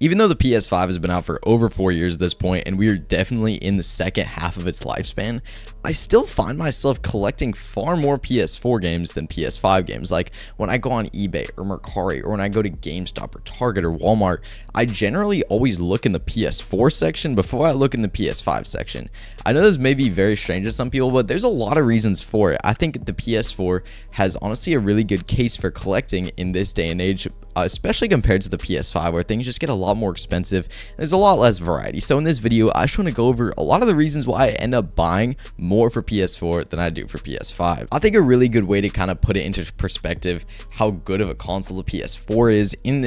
Even though the PS5 has been out for over 4 years at this point, and we are definitely in the second half of its lifespan, I still find myself collecting far more PS4 games than PS5 games. Like when I go on eBay or Mercari, or when I go to GameStop or Target or Walmart, I generally always look in the PS4 section before I look in the PS5 section. I know this may be very strange to some people, but there's a lot of reasons for it. I think the PS4 has honestly a really good case for collecting in this day and age, especially compared to the PS5, where things just get a lot more expensive. There's a lot less variety. So in this video, I just want to go over a lot of the reasons why I end up buying more for PS4 than I do for PS5. I think a really good way to kind of put it into perspective how good of a console the PS4 is in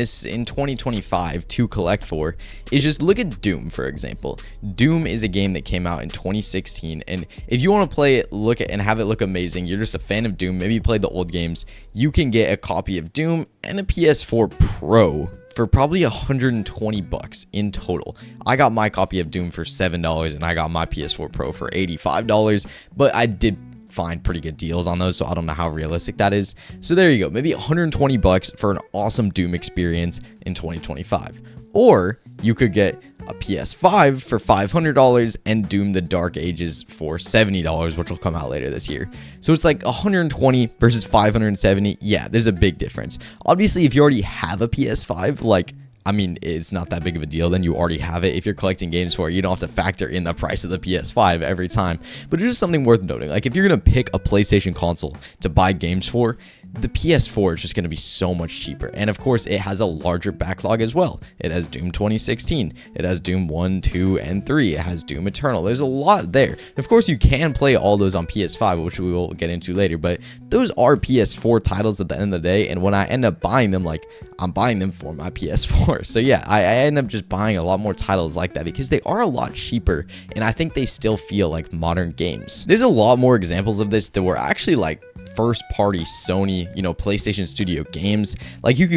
2025 to collect for is just look at Doom, for example. Doom is a game that came out in 2016, and if you want to play it, look at and have it look amazing, you're just a fan of Doom, maybe you played the old games, you can get a copy of Doom and a PS4 Pro for probably $120 in total. I got my copy of Doom for $7 and I got my PS4 Pro for $85, but I did find pretty good deals on those, so I don't know how realistic that is. So there you go, maybe $120 for an awesome Doom experience in 2025. Or you could get a PS5 for $500 and Doom the Dark Ages for $70, which will come out later this year. So it's like 120 versus 570. Yeah, there's a big difference. Obviously, if you already have a PS5, like, I mean, it's not that big of a deal. Then you already have it. If you're collecting games for it, you don't have to factor in the price of the PS5 every time. But it's just something worth noting. Like, if you're going to pick a PlayStation console to buy games for, the PS4 is just going to be so much cheaper. And of course, it has a larger backlog as well. It has Doom 2016. It has Doom 1, 2, and 3. It has Doom Eternal. There's a lot there. Of course, you can play all those on PS5, which we will get into later. But those are PS4 titles at the end of the day. And when I end up buying them, like, I'm buying them for my PS4. So yeah, I end up just buying a lot more titles like that because they are a lot cheaper. And I think they still feel like modern games. There's a lot more examples of this that were actually like first party Sony, PlayStation Studio games. Like you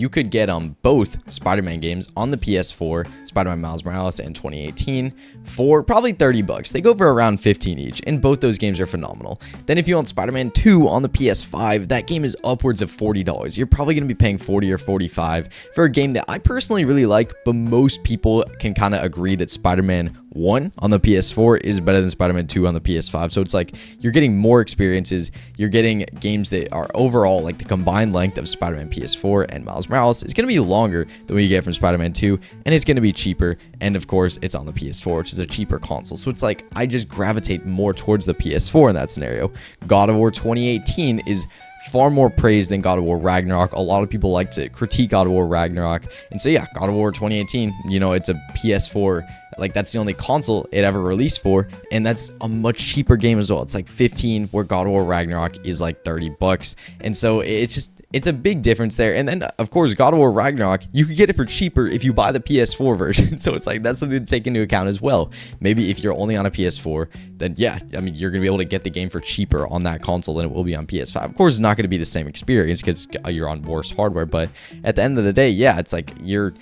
could get both Spider-Man games on the PS4, Spider-Man Miles Morales in 2018, for probably $30. They go for around 15 each, and both those games are phenomenal. Then if you want Spider-Man 2 on the PS5, that game is upwards of $40. You're probably going to be paying $40 or $45 for a game that I personally really like, but most people can kind of agree that Spider-Man 1 on the PS4 is better than Spider-Man 2 on the PS5. So it's like you're getting more experiences, you're getting games that are overall, like the combined length of Spider-Man PS4 and Miles Morales is going to be longer than what you get from Spider-Man 2, and it's going to be cheaper, and of course it's on the PS4, which is a cheaper console. So it's like I just gravitate more towards the PS4 in that scenario. God of War 2018 is far more praise than God of War Ragnarok. A lot of people like to critique God of War Ragnarok, and so yeah, God of War 2018, it's a PS4, like that's the only console it ever released for, and that's a much cheaper game as well. It's like 15, where God of War Ragnarok is like $30, and so it's a big difference there. And then of course God of War Ragnarok, you could get it for cheaper if you buy the PS4 version. So it's like that's something to take into account as well. Maybe if you're only on a PS4, then yeah, I mean, you're gonna be able to get the game for cheaper on that console than it will be on PS5. Of course, it's not gonna be the same experience because you're on worse hardware, but at the end of the day, yeah, it's like you're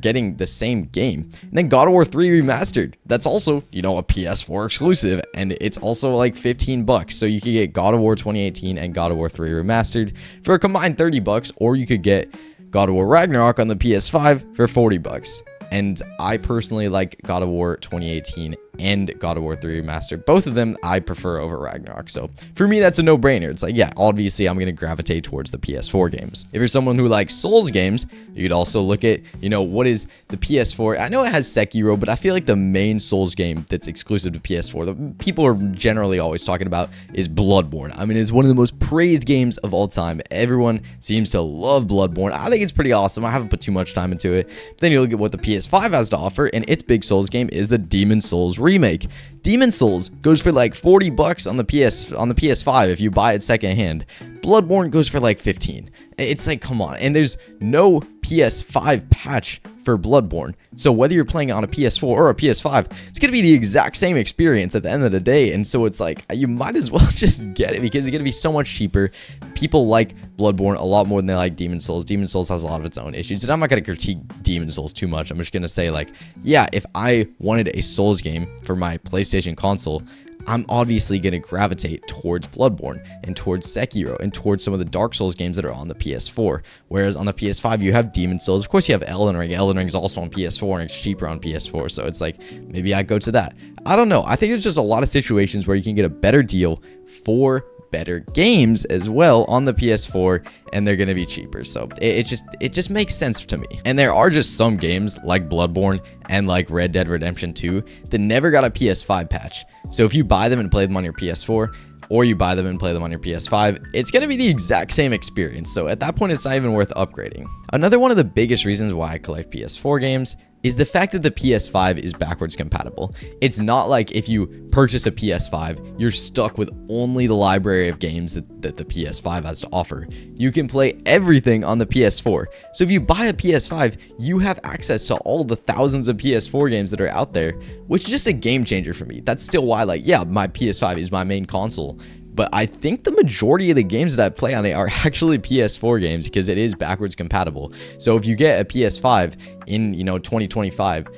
getting the same game. And then God of War 3 Remastered, that's also, a PS4 exclusive, and it's also like $15. So you could get God of War 2018 and God of War 3 Remastered for a combined $30, or you could get God of War Ragnarok on the PS5 for $40. And I personally like God of War 2018 and God of War 3 Remastered. Both of them I prefer over Ragnarok. So for me, that's a no-brainer. It's like, yeah, obviously I'm going to gravitate towards the PS4 games. If you're someone who likes Souls games, you could also look at, what is the PS4? I know it has Sekiro, but I feel like the main Souls game that's exclusive to PS4, that people are generally always talking about, is Bloodborne. I mean, it's one of the most praised games of all time. Everyone seems to love Bloodborne. I think it's pretty awesome. I haven't put too much time into it. But then you look at what the PS5 has to offer, and its big Souls game is the Demon Souls remake. Demon Souls goes for like $40 on the PS5 if you buy it secondhand. Bloodborne goes for like 15. It's like, come on. And there's no PS5 patch for Bloodborne. So whether you're playing on a PS4 or a PS5, it's going to be the exact same experience at the end of the day. And so it's like, you might as well just get it because it's going to be so much cheaper. People like Bloodborne a lot more than they like Demon Souls. Demon Souls has a lot of its own issues. And I'm not going to critique Demon Souls too much. I'm just going to say, like, yeah, if I wanted a Souls game for my PlayStation console, I'm obviously going to gravitate towards Bloodborne and towards Sekiro and towards some of the Dark Souls games that are on the PS4. Whereas on the PS5, you have Demon Souls. Of course, you have Elden Ring. Elden Ring is also on PS4 and it's cheaper on PS4. So it's like, maybe I go to that. I don't know. I think there's just a lot of situations where you can get a better deal for better games as well on the PS4, and they're going to be cheaper. So it just makes sense to me. And there are just some games like Bloodborne and like Red Dead Redemption 2 that never got a PS5 patch. So if you buy them and play them on your PS4, or you buy them and play them on your PS5, it's going to be the exact same experience. So at that point, it's not even worth upgrading. Another one of the biggest reasons why I collect PS4 games is the fact that the PS5 is backwards compatible. It's not like if you purchase a PS5, you're stuck with only the library of games that the PS5 has to offer. You can play everything on the PS4. So if you buy a PS5, you have access to all the thousands of PS4 games that are out there, which is just a game changer for me. That's still why, like, yeah, my PS5 is my main console, but I think the majority of the games that I play on it are actually PS4 games because it is backwards compatible. So if you get a PS5 in, 2025,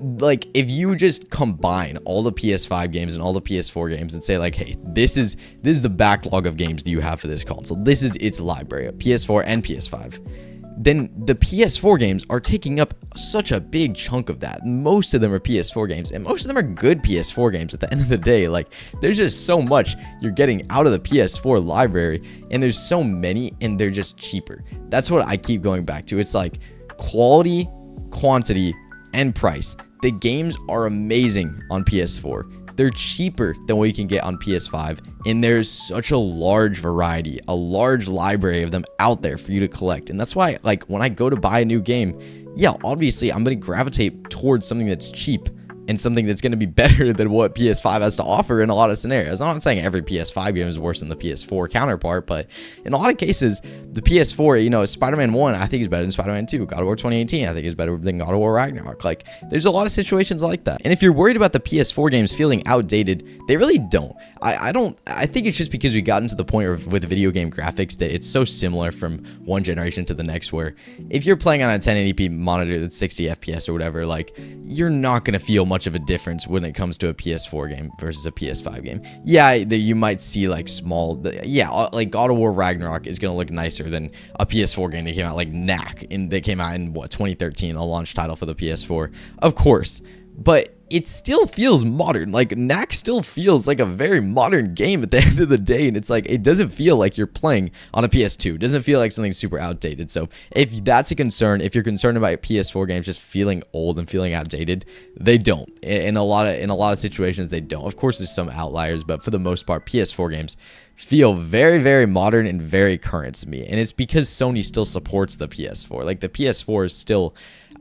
like, if you just combine all the PS5 games and all the PS4 games and say, like, hey, this is the backlog of games that you have for this console. This is its library of PS4 and PS5. Then the PS4 games are taking up such a big chunk of that. Most of them are PS4 games, and most of them are good PS4 games at the end of the day. Like, there's just so much you're getting out of the PS4 library, and there's so many, and they're just cheaper. That's what I keep going back to. It's like quality, quantity, and price. The games are amazing on PS4. They're cheaper than what you can get on PS5, and there's such a large variety, a large library of them out there for you to collect. And that's why, like, when I go to buy a new game, yeah, obviously I'm going to gravitate towards something that's cheap and something that's going to be better than what PS5 has to offer in a lot of scenarios. I'm not saying every PS5 game is worse than the PS4 counterpart, but in a lot of cases, the PS4, Spider-Man 1, I think is better than Spider-Man 2. God of War 2018, I think is better than God of War Ragnarok. Like, there's a lot of situations like that. And if you're worried about the PS4 games feeling outdated, they really don't. I think it's just because we got into the point with video game graphics that it's so similar from one generation to the next, where if you're playing on a 1080p monitor that's 60 FPS or whatever, like, you're not going to feel much of a difference when it comes to a PS4 game versus a PS5 game. Yeah, you might see like like God of War Ragnarok is going to look nicer than a PS4 game that came out like Knack, that came out in 2013, a launch title for the PS4. Of course, but it still feels modern. Like, Knack still feels like a very modern game at the end of the day, and it's like, it doesn't feel like you're playing on a PS2. It doesn't feel like something super outdated. So if that's a concern, if you're concerned about PS4 games just feeling old and feeling outdated, they don't. In a lot of situations, they don't. Of course, there's some outliers, but for the most part, PS4 games feel very, very modern and very current to me. And it's because Sony still supports the PS4. Like, the PS4 is still,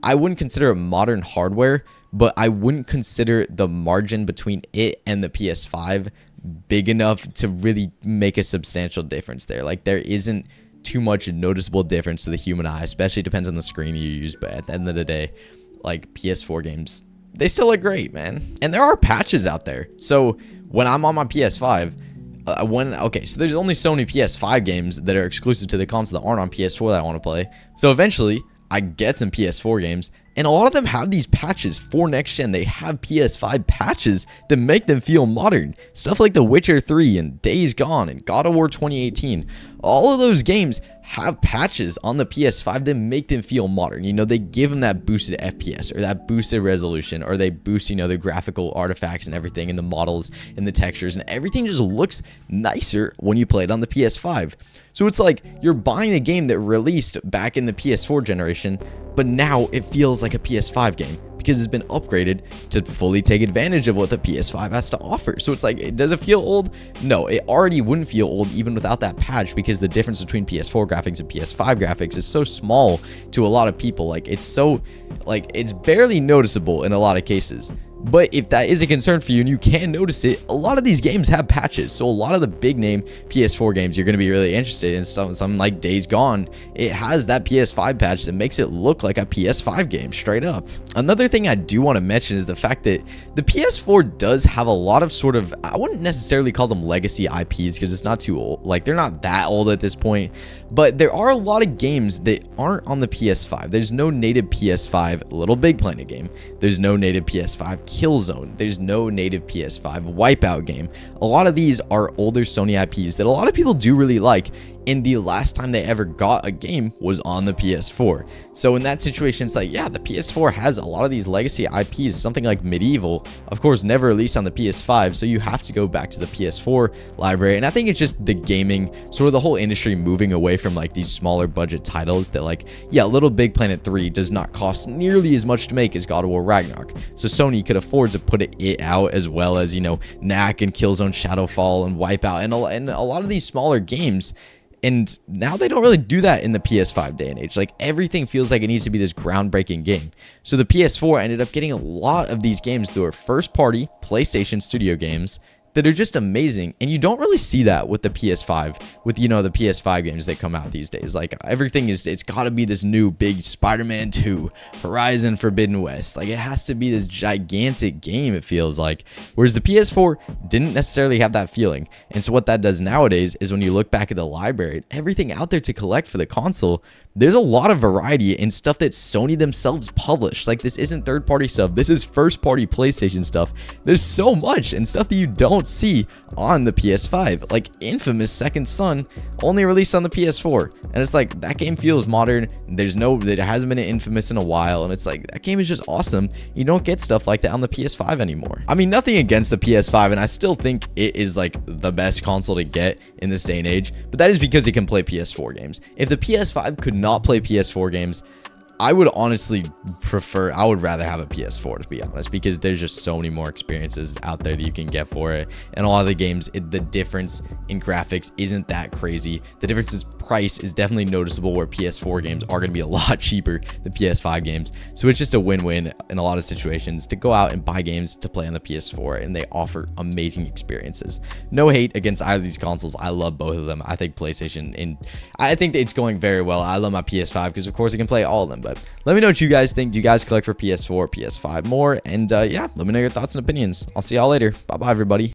I wouldn't consider it modern hardware, but I wouldn't consider the margin between it and the PS5 big enough to really make a substantial difference there. Like, there isn't too much noticeable difference to the human eye, especially depends on the screen you use. But at the end of the day, like, PS4 games, they still look great, man. And there are patches out there. So when I'm on my PS5, so there's only Sony PS5 games that are exclusive to the console that aren't on PS4 that I want to play. So eventually, I get some PS4 games, and a lot of them have these patches for next gen. They have PS5 patches that make them feel modern. Stuff like The Witcher 3 and Days Gone and God of War 2018. All of those games have patches on the PS5 that make them feel modern. They give them that boosted FPS or that boosted resolution, or they boost, the graphical artifacts and everything, and the models and the textures, and everything just looks nicer when you play it on the PS5. So it's like you're buying a game that released back in the PS4 generation, but now it feels like a PS5 game because it's been upgraded to fully take advantage of what the PS5 has to offer. So it's like, does it feel old? No, it already wouldn't feel old even without that patch, because the difference between PS4 graphics and PS5 graphics is so small to a lot of people. Like, it's barely noticeable in a lot of cases. But if that is a concern for you and you can notice it, a lot of these games have patches. So a lot of the big name PS4 games you're going to be really interested in, something like Days Gone, it has that PS5 patch that makes it look like a PS5 game straight up. Another thing I do want to mention is the fact that the PS4 does have a lot of sort of, I wouldn't necessarily call them legacy IPs because it's not too old. Like, they're not that old at this point, but there are a lot of games that aren't on the PS5. There's no native PS5 Little Big Planet game. There's no native PS5 Killzone. There's no native PS5 Wipeout game. A lot of these are older Sony IPs that a lot of people do really like, and the last time they ever got a game was on the PS4. So in that situation, it's like, yeah, the PS4 has a lot of these legacy IPs, something like Medieval, of course, never released on the PS5, so you have to go back to the PS4 library. And I think it's just the gaming, sort of the whole industry moving away from like these smaller budget titles that, like, yeah, Little Big Planet 3 does not cost nearly as much to make as God of War Ragnarok. So Sony could afford to put it out, as well as, you know, Knack and Killzone Shadowfall and Wipeout and a lot of these smaller games. And now they don't really do that in the PS5 day and age. Like, everything feels like it needs to be this groundbreaking game. So the PS4 ended up getting a lot of these games through our first party PlayStation Studio games that are just amazing, and you don't really see that with the PS5, with, you know, the PS5 games that come out these days. Like, everything is, it's got to be this new big Spider-Man 2, Horizon Forbidden West. Like, it has to be this gigantic game, it feels like, whereas the PS4 didn't necessarily have that feeling. And so what that does nowadays is, when you look back at the library, everything out there to collect for the console, there's a lot of variety in stuff that Sony themselves published. Like, this isn't third-party stuff. This is first-party PlayStation stuff. There's so much, and stuff that you don't see on the PS5. Like, Infamous Second Son only released on the PS4, and it's like, that game feels modern. There hasn't been an Infamous in a while, and it's like, that game is just awesome. You don't get stuff like that on the PS5 anymore. I mean, nothing against the PS5, and I still think it is like the best console to get in this day and age, but that is because it can play PS4 games. If the PS5 could not play PS4 games, I would honestly I would rather have a PS4, to be honest, because there's just so many more experiences out there that you can get for it. And a lot of the games, the difference in graphics isn't that crazy. The difference in price is definitely noticeable, where PS4 games are going to be a lot cheaper than PS5 games. So it's just a win-win in a lot of situations to go out and buy games to play on the PS4, and they offer amazing experiences. No hate against either of these consoles. I love both of them. I think PlayStation, and I think that it's going very well. I love my PS5 because, of course, I can play all of them. But let me know what you guys think. Do you guys collect for PS4 or PS5 more? And yeah, let me know your thoughts and opinions. I'll see y'all later. Bye bye, everybody.